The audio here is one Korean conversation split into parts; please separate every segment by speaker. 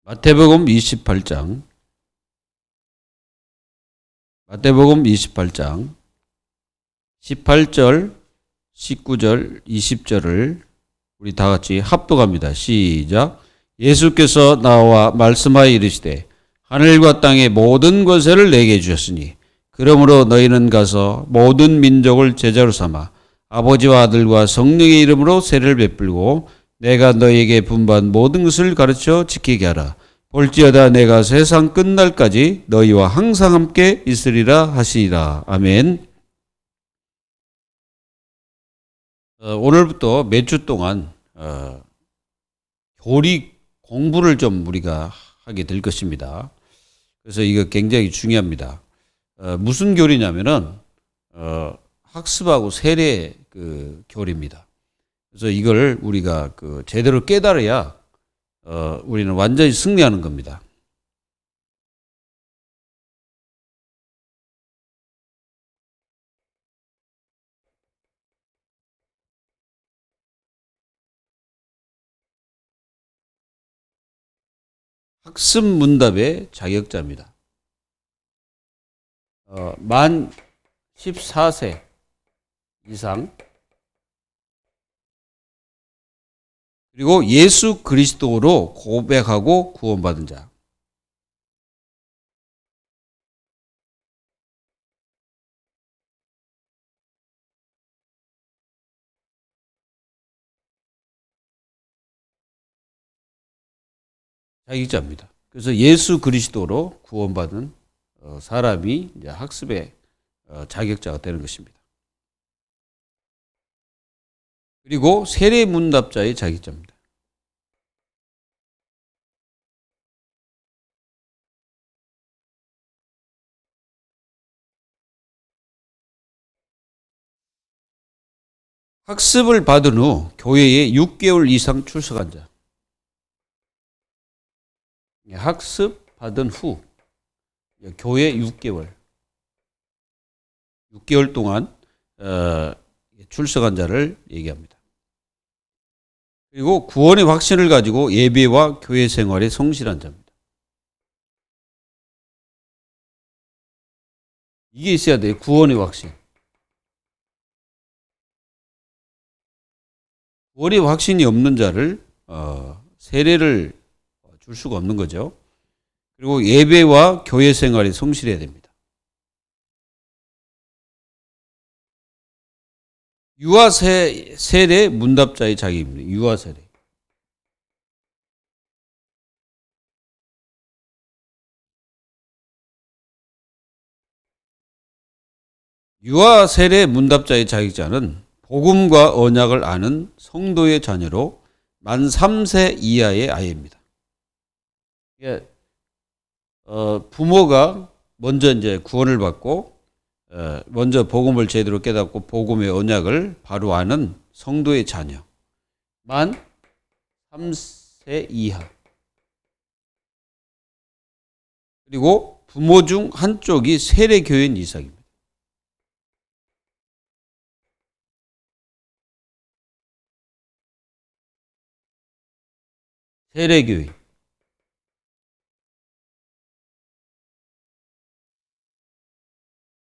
Speaker 1: 마태복음 28장, 마태복음 28장 18절, 19절, 20절을 우리 다 같이 합독합니다. 시작. 예수께서 나와 말씀하여 이르시되 하늘과 땅의 모든 권세를 내게 주셨으니 그러므로 너희는 가서 모든 민족을 제자로 삼아 아버지와 아들과 성령의 이름으로 세례를 베풀고 내가 너희에게 분부한 모든 것을 가르쳐 지키게 하라. 볼지어다 내가 세상 끝날까지 너희와 항상 함께 있으리라 하시니라. 아멘. 오늘부터 몇 주 동안 교리 공부를 좀 우리가 하게 될 것입니다. 그래서 이거 굉장히 중요합니다. 무슨 교리냐면은 학습하고 세례 그 교리입니다. 그래서 이걸 우리가 제대로 깨달아야 우리는 완전히 승리하는 겁니다. 학습 문답의 자격자입니다. 만 14세 이상 그리고 예수 그리스도로 고백하고 구원받은 자. 자격자입니다. 그래서 예수 그리스도로 구원받은 사람이 이제 학습의 자격자가 되는 것입니다. 그리고 세례 문답자의 자격자입니다. 학습을 받은 후 교회에 6개월 이상 출석한 자. 학습 받은 후 교회 6개월 동안 출석한 자를 얘기합니다. 그리고 구원의 확신을 가지고 예배와 교회 생활에 성실한 자입니다. 이게 있어야 돼요. 구원의 확신. 구원의 확신이 없는 자를 세례를 줄 수가 없는 거죠. 그리고 예배와 교회 생활에 성실해야 됩니다. 유아 세례 문답자의 자격입니다. 유아 세례. 유아 세례 문답자의 자격자는 복음과 언약을 아는 성도의 자녀로 만 3세 이하의 아이입니다. 부모가 먼저 이제 구원을 받고 먼저 복음을 제대로 깨닫고 복음의 언약을 바로 아는 성도의 자녀. 만 3세 이하. 그리고 부모 중 한쪽이 세례교인 이상입니다. 세례교인.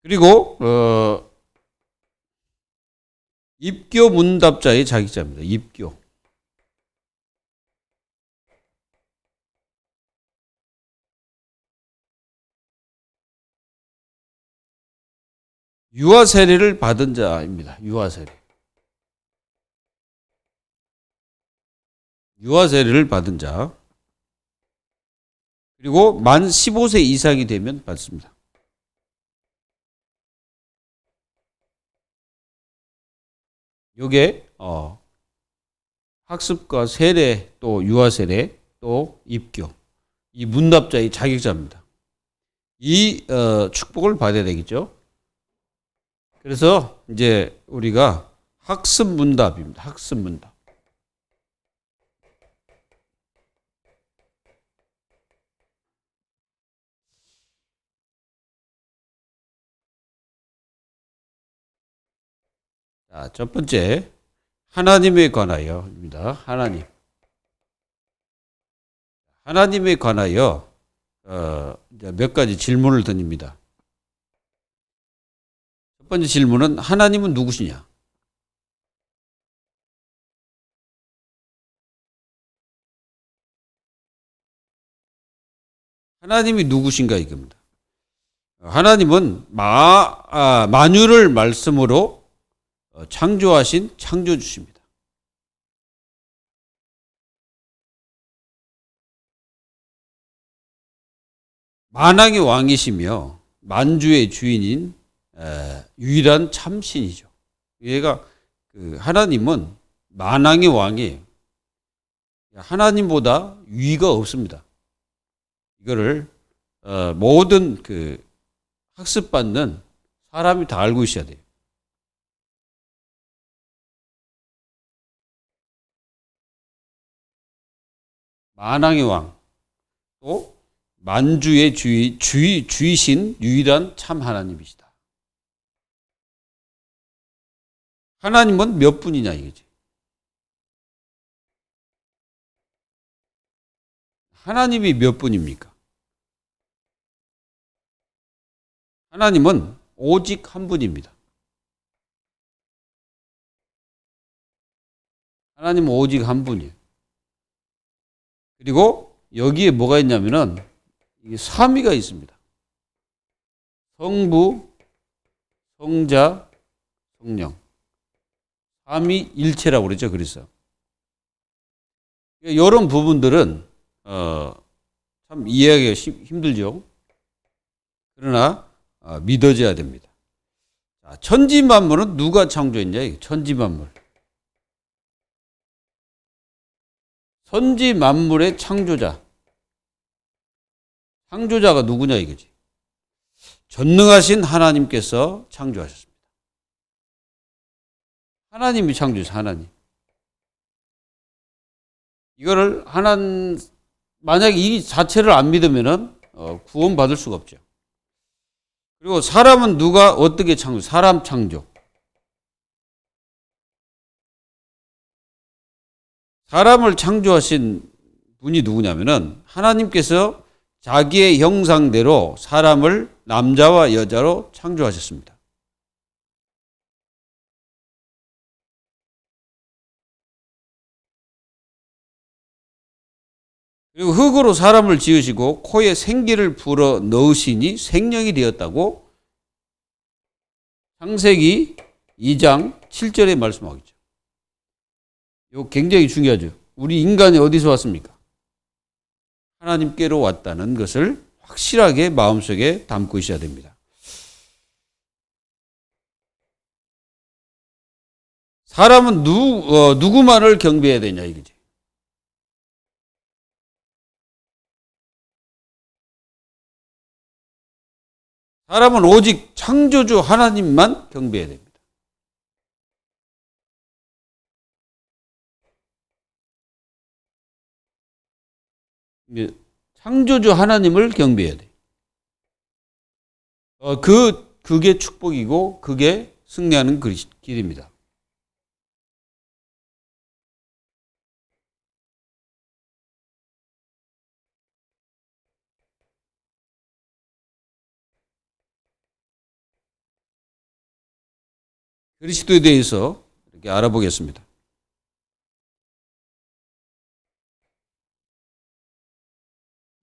Speaker 1: 그리고 입교 문답자의 자격자입니다. 입교. 유아 세례를 받은 자입니다. 유아 세례. 유아 세례를 받은 자. 그리고 만 15세 이상이 되면 받습니다. 요게 학습과 세례 또 유아 세례 또 입교 이 문답자의 자격자입니다. 이 축복을 받아야 되겠죠. 그래서 이제 우리가 학습 문답입니다. 학습 문답. 자, 첫 번째 하나님에 관하여입니다. 하나님. 하나님에 관하여 이제 몇 가지 질문을 던집니다. 첫 번째 질문은 하나님은 누구시냐? 하나님이 누구신가 이겁니다. 하나님은 만유를 말씀으로 창조하신 창조주십니다. 만왕의 왕이시며 만주의 주인인 유일한 참신이죠. 얘가 하나님은 만왕의 왕이에요. 하나님보다 위가 없습니다. 이거를 모든 학습받는 사람이 다 알고 있어야 돼요. 만왕의 왕, 또 만주의 주이신 유일한 참 하나님이시다. 하나님은 몇 분이냐 이거지. 하나님이 몇 분입니까? 하나님은 오직 한 분입니다. 하나님은 오직 한 분이에요. 그리고 여기에 뭐가 있냐면은 이게 삼위가 있습니다. 성부, 성자, 성령. 삼위일체라고 그러죠. 그래서 이런 부분들은 참 이해하기가 힘들죠. 그러나 믿어져야 됩니다. 자, 천지만물은 누가 창조했냐? 천지만물. 천지만물의 창조자. 창조자가 누구냐 이거지. 전능하신 하나님께서 창조하셨습니다. 하나님이 창조해서 하나님. 이거를 만약에 이 자체를 안 믿으면은 구원받을 수가 없죠. 그리고 사람은 누가 어떻게 창조? 사람 창조. 사람을 창조하신 분이 누구냐면은 하나님께서 자기의 형상대로 사람을 남자와 여자로 창조하셨습니다. 그리고 흙으로 사람을 지으시고 코에 생기를 불어 넣으시니 생명이 되었다고 창세기 2장 7절에 말씀하고 있죠. 이거 굉장히 중요하죠. 우리 인간이 어디서 왔습니까? 하나님께로 왔다는 것을 확실하게 마음속에 담고 있어야 됩니다. 사람은 누구만을 경배해야 되냐 이거지. 사람은 오직 창조주 하나님만 경배해야 됩니다. 창조주 하나님을 경배해야 돼. 그게 축복이고 그게 승리하는 길입니다. 그리스도에 대해서 이렇게 알아보겠습니다.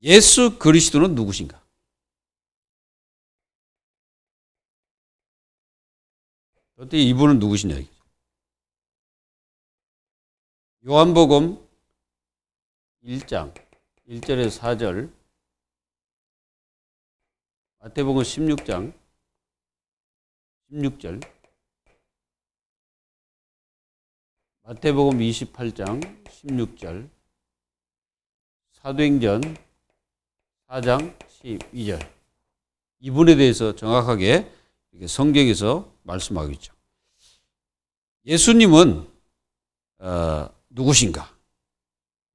Speaker 1: 예수 그리스도는 누구신가? 어때 이분은 누구시냐? 요한복음 1장 1절에서 4절, 마태복음 16장 16절, 마태복음 28장 16절, 사도행전 4장 12절. 이분에 대해서 정확하게 성경에서 말씀하고 있죠. 예수님은 누구신가?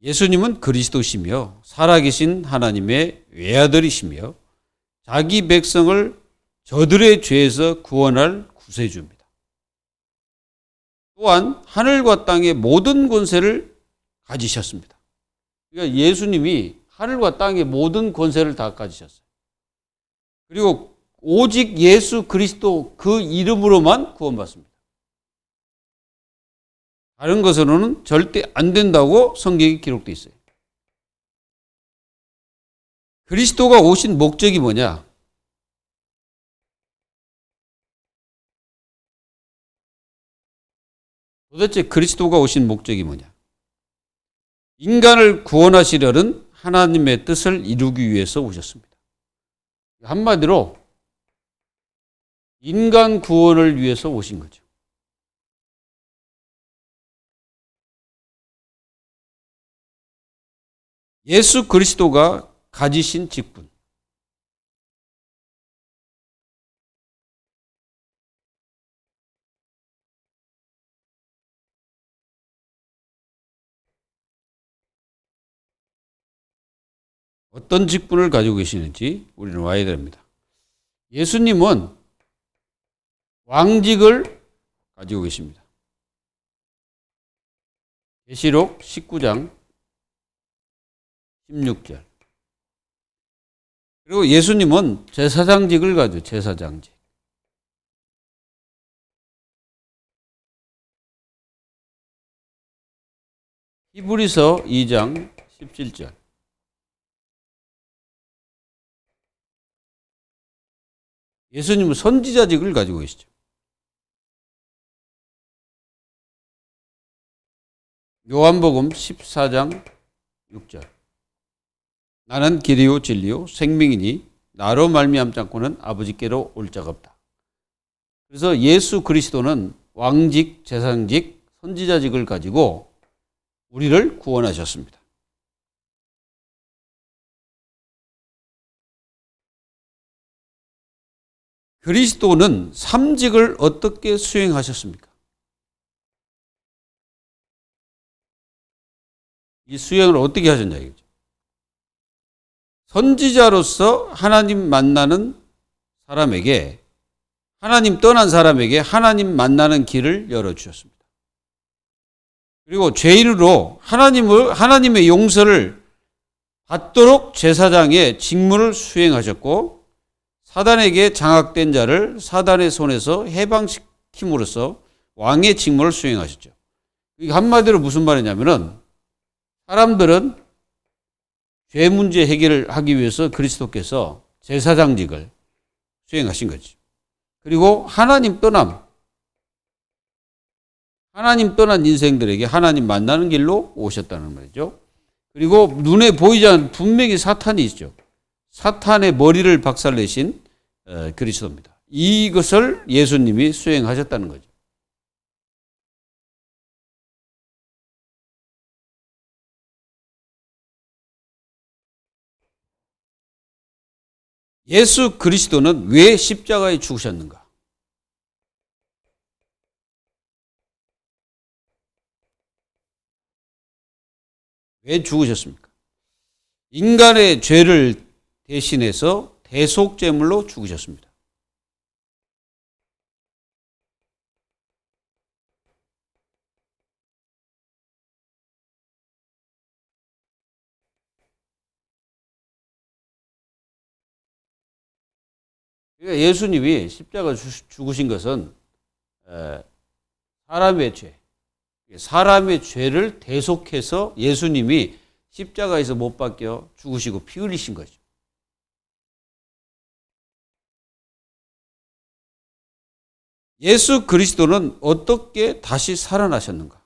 Speaker 1: 예수님은 그리스도시며 살아계신 하나님의 외아들이시며 자기 백성을 저들의 죄에서 구원할 구세주입니다. 또한 하늘과 땅의 모든 권세를 가지셨습니다. 그러니까 예수님이 하늘과 땅의 모든 권세를 다 가지셨어요. 그리고 오직 예수 그리스도 그 이름으로만 구원받습니다. 다른 것으로는 절대 안 된다고 성경에 기록되어 있어요. 그리스도가 오신 목적이 뭐냐? 도대체 그리스도가 오신 목적이 뭐냐? 인간을 구원하시려는 하나님의 뜻을 이루기 위해서 오셨습니다. 한마디로 인간 구원을 위해서 오신 거죠. 예수 그리스도가 가지신 직분. 어떤 직분을 가지고 계시는지 우리는 와야 됩니다. 예수님은 왕직을 가지고 계십니다. 계시록 19장 16절. 그리고 예수님은 제사장직을 가지고 제사장직. 히브리서 2장 17절. 예수님은 선지자직을 가지고 계시죠. 요한복음 14장 6절. 나는 길이요 진리요 생명이니 나로 말미암지 않고는 아버지께로 올 자가 없다. 그래서 예수 그리스도는 왕직, 제사장직, 선지자직을 가지고 우리를 구원하셨습니다. 그리스도는 삼직을 어떻게 수행하셨습니까? 이 수행을 어떻게 하셨냐 이거죠. 선지자로서 하나님 만나는 사람에게, 하나님 떠난 사람에게 하나님 만나는 길을 열어주셨습니다. 그리고 죄인으로 하나님의 용서를 받도록 제사장의 직무를 수행하셨고, 사단에게 장악된 자를 사단의 손에서 해방시킴으로써 왕의 직무를 수행하셨죠. 이게 한마디로 무슨 말이냐면은, 사람들은 죄 문제 해결을 하기 위해서 그리스도께서 제사장직을 수행하신 거지. 그리고 하나님 떠난 인생들에게 하나님 만나는 길로 오셨다는 말이죠. 그리고 눈에 보이지 않는 분명히 사탄이 있죠. 사탄의 머리를 박살내신 그리스도입니다. 이것을 예수님이 수행하셨다는 거죠. 예수 그리스도는 왜 십자가에 죽으셨는가? 왜 죽으셨습니까? 인간의 죄를 대신해서 대속제물로 죽으셨습니다. 그러니까 예수님이 십자가 죽으신 것은 사람의 죄를 대속해서 예수님이 십자가에서 못 박혀 죽으시고 피 흘리신 거죠. 예수 그리스도는 어떻게 다시 살아나셨는가?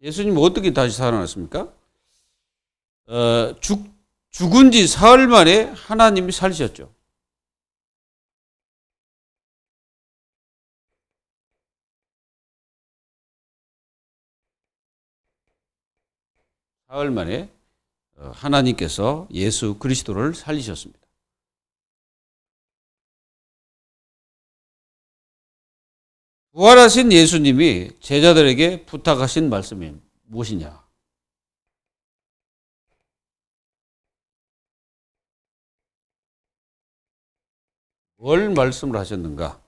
Speaker 1: 예수님은 어떻게 다시 살아났습니까? 죽은 지 사흘 만에 하나님이 살리셨죠. 사흘 만에 하나님께서 예수 그리스도를 살리셨습니다. 부활하신 예수님이 제자들에게 부탁하신 말씀이 무엇이냐? 뭘 말씀을 하셨는가?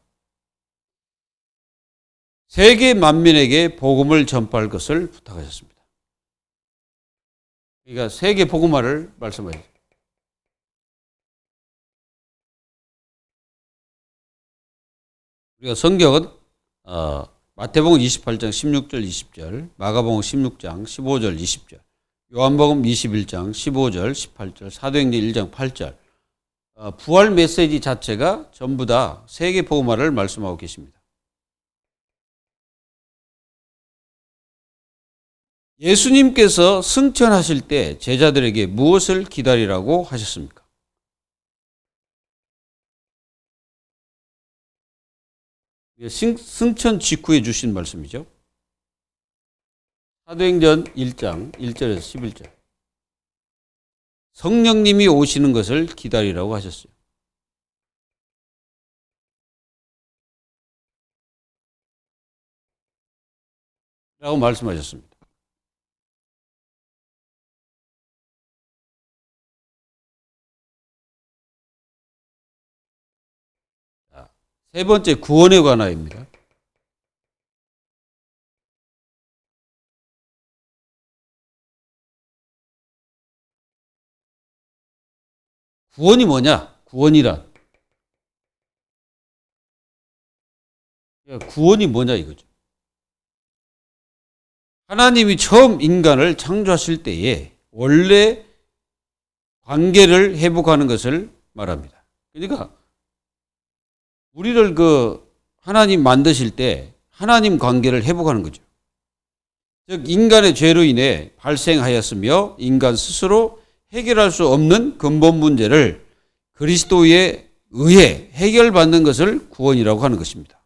Speaker 1: 세계 만민에게 복음을 전파할 것을 부탁하셨습니다. 그러니까 세계 복음화를 말씀하셨습니다. 우리가 성경은 마태복음 28장 16절 20절, 마가복음 16장 15절 20절, 요한복음 21장 15절 18절, 사도행전 1장 8절, 부활 메시지 자체가 전부 다 세계 복음화를 말씀하고 계십니다. 예수님께서 승천하실 때 제자들에게 무엇을 기다리라고 하셨습니까? 승천 직후에 주신 말씀이죠. 사도행전 1장 1절에서 11절. 성령님이 오시는 것을 기다리라고 하셨어요. 라고 말씀하셨습니다. 세 번째, 구원에 관하여입니다. 구원이 뭐냐? 구원이란. 구원이 뭐냐 이거죠. 하나님이 처음 인간을 창조하실 때에 원래 관계를 회복하는 것을 말합니다. 그러니까 우리를 하나님 만드실 때 하나님 관계를 회복하는 거죠. 즉 인간의 죄로 인해 발생하였으며 인간 스스로 해결할 수 없는 근본 문제를 그리스도에 의해 해결받는 것을 구원이라고 하는 것입니다.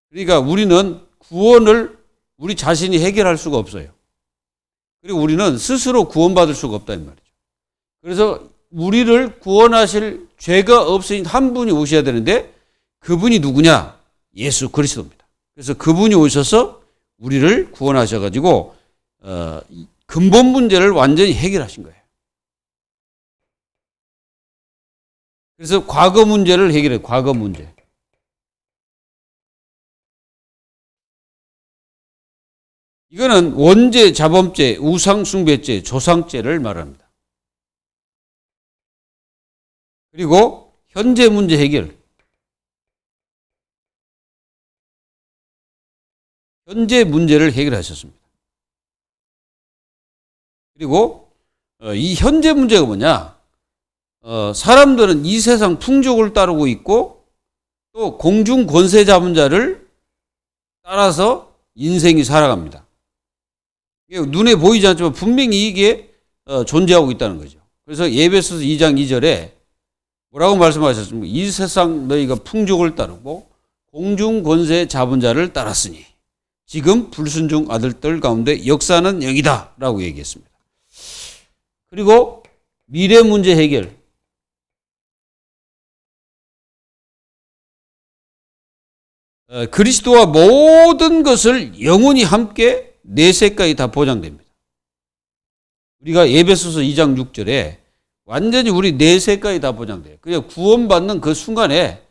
Speaker 1: 그러니까 우리는 구원을 우리 자신이 해결할 수가 없어요. 그리고 우리는 스스로 구원받을 수가 없다는 말이죠. 그래서 우리를 구원하실 죄가 없으신 한 분이 오셔야 되는데 그분이 누구냐? 예수 그리스도입니다. 그래서 그분이 오셔서 우리를 구원하셔가지고 근본 문제를 완전히 해결하신 거예요. 그래서 과거 문제를 해결해요. 과거 문제. 이거는 원죄, 자범죄, 우상숭배죄, 조상죄를 말합니다. 그리고 현재 문제 해결. 현재 문제를 해결하셨습니다. 그리고 이 현재 문제가 뭐냐? 사람들은 이 세상 풍족을 따르고 있고 또 공중 권세 잡은 자를 따라서 인생이 살아갑니다. 눈에 보이지 않지만 분명히 이게 존재하고 있다는 거죠. 그래서 에베소서 2장 2절에 뭐라고 말씀하셨습니까? 이 세상 너희가 풍족을 따르고 공중 권세 잡은 자를 따랐으니 지금 불순종 아들들 가운데 역사는 여기다 라고 얘기했습니다. 그리고 미래 문제 해결. 그리스도와 모든 것을 영원히 함께 내세까지 다 보장됩니다. 우리가 에베소서 2장 6절에 완전히 우리 내세까지 다 보장돼요. 그냥 구원받는 그 순간에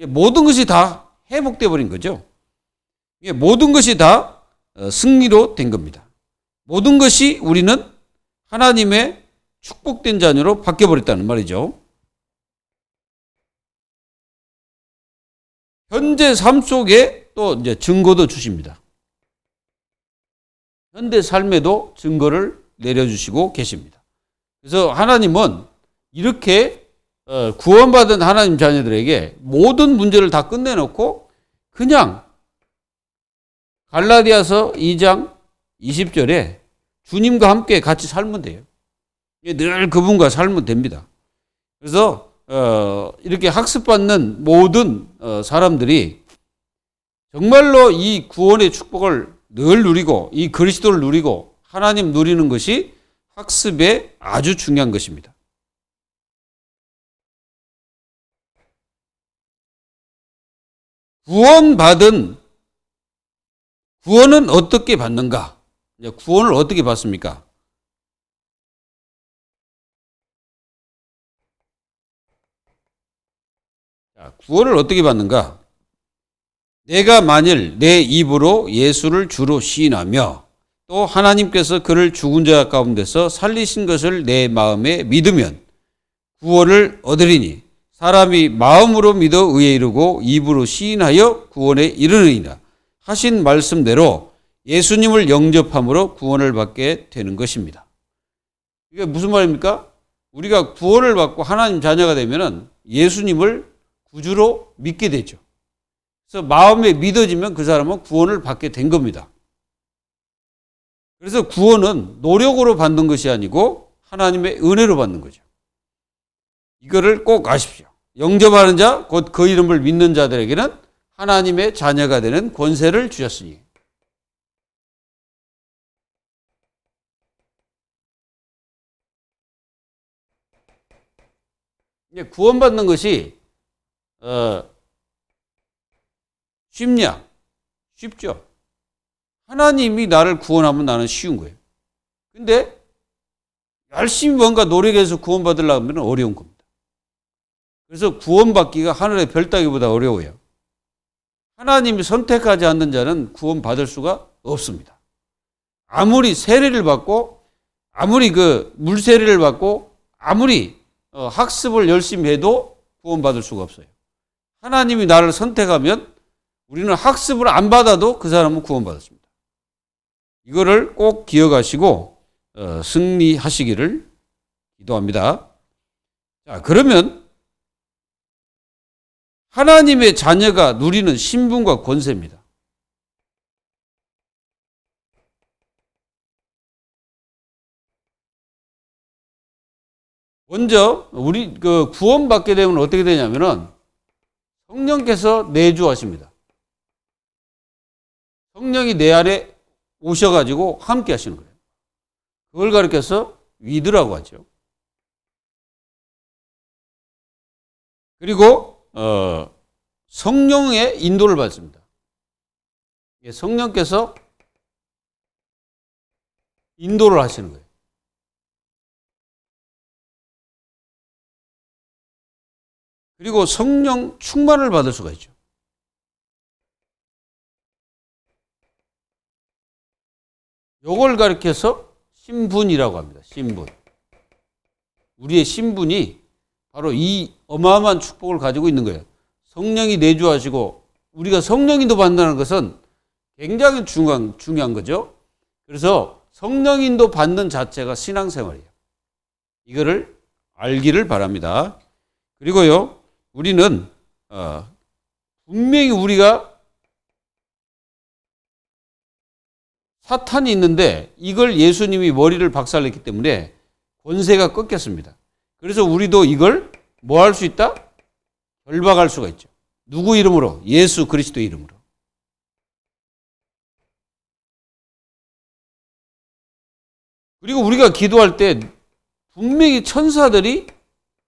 Speaker 1: 모든 것이 다 회복돼 버린 거죠. 모든 것이 다 승리로 된 겁니다. 모든 것이 우리는 하나님의 축복된 자녀로 바뀌어버렸다는 말이죠. 현재 삶 속에 또 이제 증거도 주십니다. 현대 삶에도 증거를 내려주시고 계십니다. 그래서 하나님은 이렇게 구원받은 하나님 자녀들에게 모든 문제를 다 끝내놓고 그냥 갈라디아서 2장 20절에 주님과 함께 같이 살면 돼요. 늘 그분과 살면 됩니다. 그래서 이렇게 학습받는 모든 사람들이 정말로 이 구원의 축복을 늘 누리고 이 그리스도를 누리고 하나님 누리는 것이 학습에 아주 중요한 것입니다. 구원은 어떻게 받는가? 구원을 어떻게 받습니까? 구원을 어떻게 받는가? 내가 만일 내 입으로 예수를 주로 시인하며 또 하나님께서 그를 죽은 자 가운데서 살리신 것을 내 마음에 믿으면 구원을 얻으리니 사람이 마음으로 믿어 의에 이르고 입으로 시인하여 구원에 이르느니라 하신 말씀대로 예수님을 영접함으로 구원을 받게 되는 것입니다. 이게 무슨 말입니까? 우리가 구원을 받고 하나님 자녀가 되면은 예수님을 구주로 믿게 되죠. 그래서 마음에 믿어지면 그 사람은 구원을 받게 된 겁니다. 그래서 구원은 노력으로 받는 것이 아니고 하나님의 은혜로 받는 거죠. 이거를 꼭 아십시오. 영접하는 자, 곧 그 이름을 믿는 자들에게는 하나님의 자녀가 되는 권세를 주셨으니. 구원받는 것이 쉽냐? 쉽죠. 하나님이 나를 구원하면 나는 쉬운 거예요. 근데 열심히 뭔가 노력해서 구원받으려고 하면 어려운 겁니다. 그래서 구원받기가 하늘의 별 따기보다 어려워요. 하나님이 선택하지 않는 자는 구원받을 수가 없습니다. 아무리 세례를 받고 아무리 그 물세례를 받고 아무리 학습을 열심히 해도 구원받을 수가 없어요. 하나님이 나를 선택하면 우리는 학습을 안 받아도 그 사람은 구원받았습니다. 이거를 꼭 기억하시고 승리하시기를 기도합니다. 자, 그러면 하나님의 자녀가 누리는 신분과 권세입니다. 먼저 우리 그 구원받게 되면 어떻게 되냐면은 성령께서 내주하십니다. 성령이 내 안에 오셔가지고 함께 하시는 거예요. 그걸 가리켜서 위드라고 하죠. 그리고 성령의 인도를 받습니다. 성령께서 인도를 하시는 거예요. 그리고 성령 충만을 받을 수가 있죠. 요걸 가리켜서 신분이라고 합니다. 신분. 우리의 신분이 바로 이 어마어마한 축복을 가지고 있는 거예요. 성령이 내주하시고 우리가 성령인도 받는다는 것은 굉장히 중요한 거죠. 그래서 성령인도 받는 자체가 신앙생활이에요. 이거를 알기를 바랍니다. 그리고요, 우리는 분명히 우리가 사탄이 있는데 이걸 예수님이 머리를 박살냈기 때문에 권세가 꺾였습니다. 그래서 우리도 이걸 뭐 할 수 있다? 결박할 수가 있죠. 누구 이름으로? 예수 그리스도 이름으로. 그리고 우리가 기도할 때 분명히 천사들이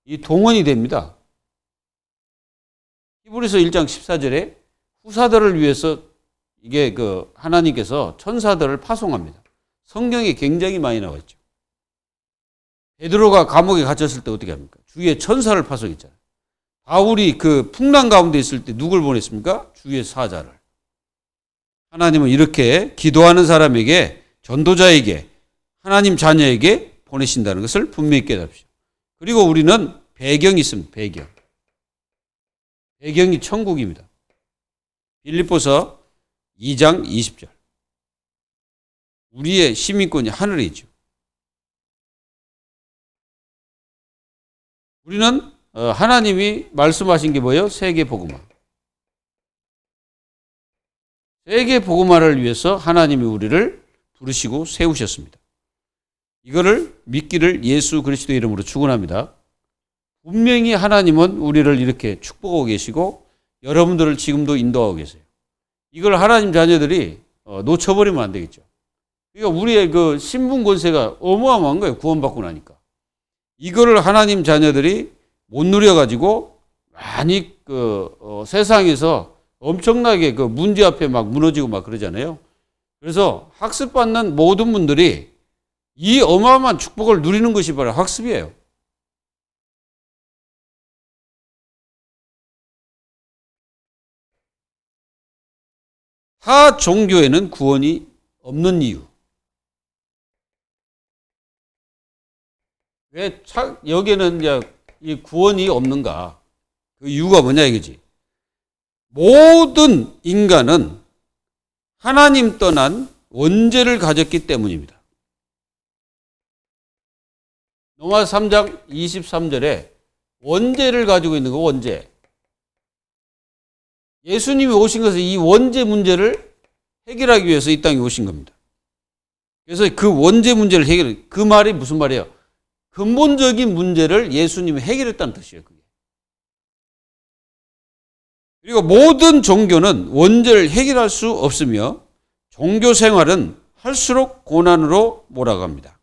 Speaker 1: 이 동원이 됩니다. 히브리서 1장 14절에 후사들을 위해서 이게 그 하나님께서 천사들을 파송합니다. 성경에 굉장히 많이 나와 있죠. 베드로가 감옥에 갇혔을 때 어떻게 합니까? 주의 천사를 파송했잖아요. 바울이 그 풍랑 가운데 있을 때 누굴 보냈습니까? 주의 사자를. 하나님은 이렇게 기도하는 사람에게, 전도자에게, 하나님 자녀에게 보내신다는 것을 분명히 깨닫십시오. 그리고 우리는 배경이 있습니다. 배경. 배경이 천국입니다. 빌립보서 2장 20절. 우리의 시민권이 하늘에 있죠. 우리는 하나님이 말씀하신 게 뭐예요? 세계 복음화. 세계 복음화를 위해서 하나님이 우리를 부르시고 세우셨습니다. 이거를 믿기를 예수 그리스도 이름으로 축원합니다. 분명히 하나님은 우리를 이렇게 축복하고 계시고 여러분들을 지금도 인도하고 계세요. 이걸 하나님 자녀들이 놓쳐버리면 안 되겠죠. 그러니까 우리의 그 신분 권세가 어마어마한 거예요. 구원받고 나니까. 이거를 하나님 자녀들이 못 누려가지고 많이 세상에서 엄청나게 그 문제 앞에 막 무너지고 막 그러잖아요. 그래서 학습받는 모든 분들이 이 어마어마한 축복을 누리는 것이 바로 학습이에요. 타 종교에는 구원이 없는 이유. 왜 여기에는 이제 이 구원이 없는가? 그 이유가 뭐냐 이거지. 모든 인간은 하나님 떠난 원죄를 가졌기 때문입니다. 로마서 3장 23절에 원죄를 가지고 있는 거 원죄. 예수님이 오신 것은 이 원죄 문제를 해결하기 위해서 이 땅에 오신 겁니다. 그래서 그 원죄 문제를 그 말이 무슨 말이에요? 근본적인 문제를 예수님이 해결했다는 뜻이에요. 그게. 그리고 모든 종교는 원죄를 해결할 수 없으며 종교 생활은 할수록 고난으로 몰아갑니다.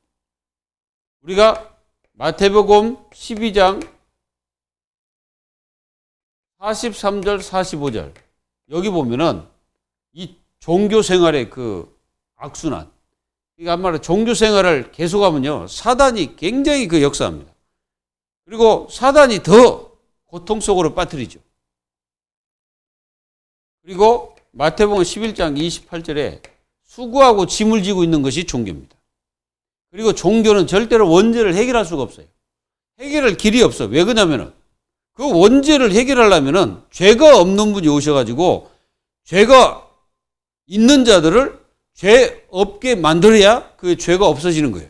Speaker 1: 우리가 마태복음 12장 43절 45절 여기 보면은 이 종교 생활의 그 악순환, 그러니까 한마디로 종교 생활을 계속하면요 사단이 굉장히 그 역사합니다. 그리고 사단이 더 고통 속으로 빠뜨리죠. 그리고 마태복음 11장 28절에 수고하고 짐을 지고 있는 것이 종교입니다. 그리고 종교는 절대로 원죄를 해결할 수가 없어요. 해결할 길이 없어. 왜 그러냐면은 그 원죄를 해결하려면은 죄가 없는 분이 오셔가지고 죄가 있는 자들을 죄 없게 만들어야 그 죄가 없어지는 거예요.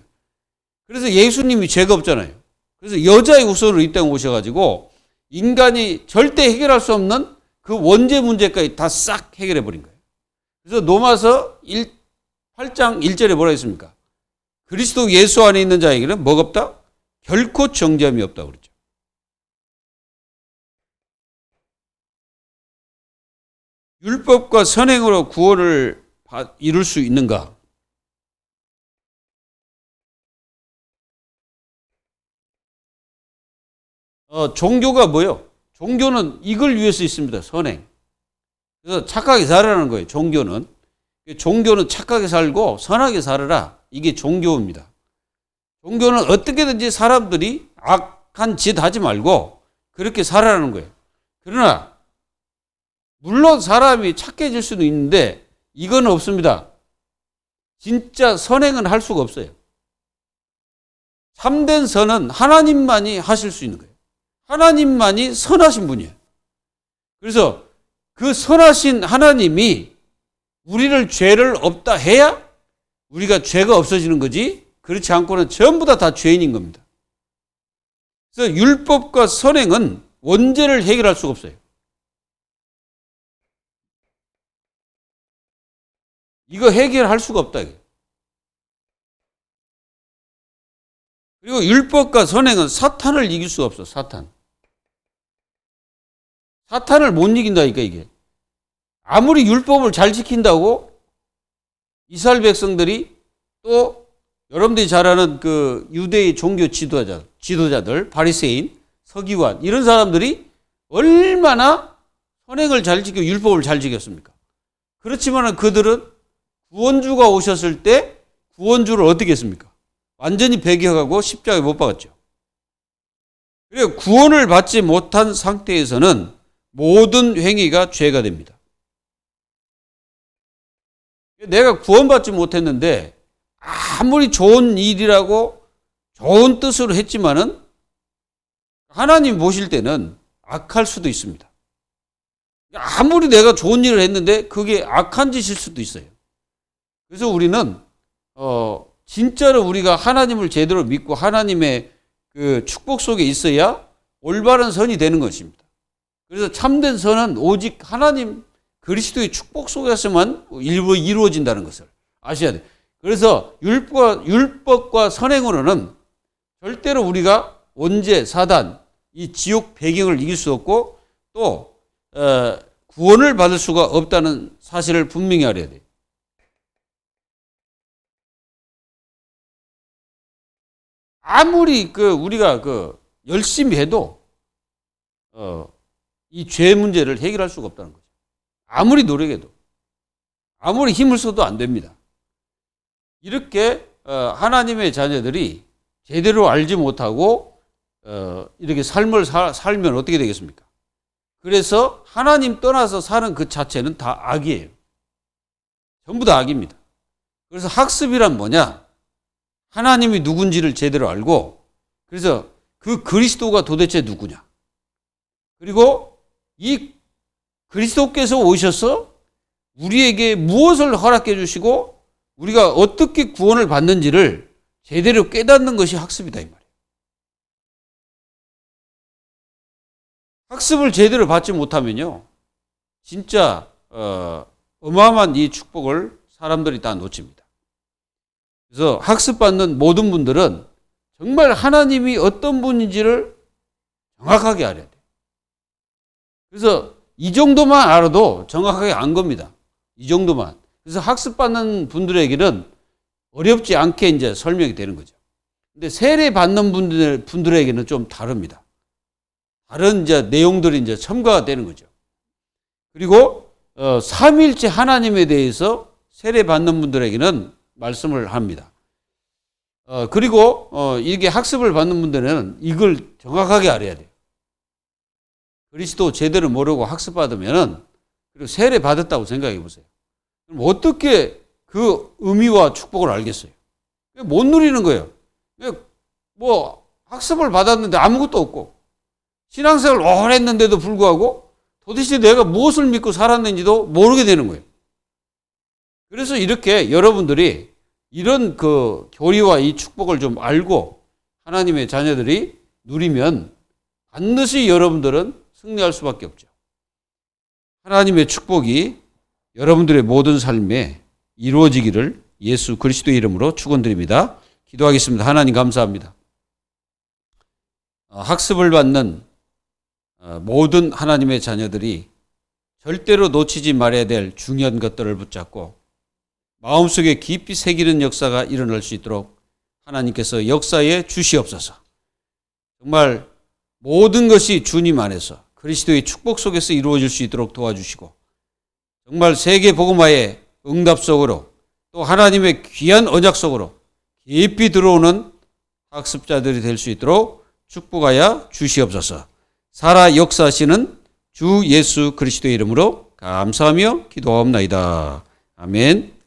Speaker 1: 그래서 예수님이 죄가 없잖아요. 그래서 여자의 후손으로 이 땅에 오셔가지고 인간이 절대 해결할 수 없는 그 원죄 문제까지 다 싹 해결해 버린 거예요. 그래서 로마서 8장 1절에 뭐라 했습니까? 그리스도 예수 안에 있는 자에게는 뭐가 없다? 결코 정죄함이 없다고 그랬죠. 율법과 선행으로 구원을 이룰 수 있는가? 종교가 뭐예요? 종교는 이걸 위해서 있습니다. 선행. 그래서 착하게 살아라는 거예요. 종교는 착하게 살고 선하게 살아라. 이게 종교입니다. 종교는 어떻게든지 사람들이 악한 짓 하지 말고 그렇게 살아라는 거예요. 그러나 물론 사람이 착해질 수도 있는데 이건 없습니다. 진짜 선행은 할 수가 없어요. 참된 선은 하나님만이 하실 수 있는 거예요. 하나님만이 선하신 분이에요. 그래서 그 선하신 하나님이 우리를 죄를 없다 해야 우리가 죄가 없어지는 거지, 그렇지 않고는 전부 다 죄인인 겁니다. 그래서 율법과 선행은 원죄를 해결할 수가 없어요. 이거 해결할 수가 없다. 그리고 율법과 선행은 사탄을 이길 수가 없어. 사탄을 못 이긴다니까 이게. 아무리 율법을 잘 지킨다고 이스라엘 백성들이 또 여러분들이 잘 아는 그 유대의 종교 지도자들, 바리새인, 서기관 이런 사람들이 얼마나 선행을 잘 지키고 율법을 잘 지켰습니까? 그렇지만 그들은 구원주가 오셨을 때 구원주를 어떻게 했습니까? 완전히 배격하고 십자가에 못 박았죠. 그리고 구원을 받지 못한 상태에서는 모든 행위가 죄가 됩니다. 내가 구원받지 못했는데 아무리 좋은 일이라고 좋은 뜻으로 했지만은 하나님 보실 때는 악할 수도 있습니다. 아무리 내가 좋은 일을 했는데 그게 악한 짓일 수도 있어요. 그래서 우리는 진짜로 우리가 하나님을 제대로 믿고 하나님의 그 축복 속에 있어야 올바른 선이 되는 것입니다. 그래서 참된 선은 오직 하나님 그리스도의 축복 속에서만 일부 이루어진다는 것을 아셔야 돼요. 그래서 율법과 선행으로는 절대로 우리가 원죄, 사단, 이 지옥 배경을 이길 수 없고 또 구원을 받을 수가 없다는 사실을 분명히 알아야 돼요. 아무리 우리가 열심히 해도 이 죄 문제를 해결할 수가 없다는 거죠. 아무리 노력해도, 아무리 힘을 써도 안 됩니다. 이렇게 하나님의 자녀들이 제대로 알지 못하고 이렇게 삶을 살면 어떻게 되겠습니까? 그래서 하나님 떠나서 사는 그 자체는 다 악이에요. 전부 다 악입니다. 그래서 학습이란 뭐냐? 하나님이 누군지를 제대로 알고, 그래서 그 그리스도가 도대체 누구냐? 그리고 이 그리스도께서 오셔서 우리에게 무엇을 허락해 주시고 우리가 어떻게 구원을 받는지를 제대로 깨닫는 것이 학습이다 이 말이에요. 학습을 제대로 받지 못하면요, 진짜 어마어마한 이 축복을 사람들이 다 놓칩니다. 그래서 학습받는 모든 분들은 정말 하나님이 어떤 분인지를 정확하게 알아야 돼요. 그래서 이 정도만 알아도 정확하게 안 겁니다. 이 정도만. 그래서 학습받는 분들에게는 어렵지 않게 이제 설명이 되는 거죠. 근데 세례 받는 분들에게는 좀 다릅니다. 다른 이제 내용들이 이제 첨가가 되는 거죠. 그리고 삼위일체 하나님에 대해서 세례 받는 분들에게는 말씀을 합니다. 그리고 이게 학습을 받는 분들은 이걸 정확하게 알아야 돼요. 그리스도 제대로 모르고 학습받으면, 그리고 세례 받았다고 생각해 보세요. 그럼 어떻게 그 의미와 축복을 알겠어요? 못 누리는 거예요. 뭐 학습을 받았는데 아무것도 없고, 신앙생활 오래 했는데도 불구하고 도대체 내가 무엇을 믿고 살았는지도 모르게 되는 거예요. 그래서 이렇게 여러분들이 이런 그 교리와 이 축복을 좀 알고 하나님의 자녀들이 누리면 반드시 여러분들은 승리할 수밖에 없죠. 하나님의 축복이 여러분들의 모든 삶에 이루어지기를 예수 그리스도의 이름으로 축원드립니다. 기도하겠습니다. 하나님 감사합니다. 학습을 받는 모든 하나님의 자녀들이 절대로 놓치지 말아야 될 중요한 것들을 붙잡고 마음속에 깊이 새기는 역사가 일어날 수 있도록 하나님께서 역사에 주시옵소서. 정말 모든 것이 주님 안에서 그리스도의 축복 속에서 이루어질 수 있도록 도와주시고, 정말 세계 복음화의 응답 속으로 또 하나님의 귀한 언약 속으로 깊이 들어오는 학습자들이 될 수 있도록 축복하여 주시옵소서. 살아 역사하시는 주 예수 그리스도의 이름으로 감사하며 기도하옵나이다. 아멘.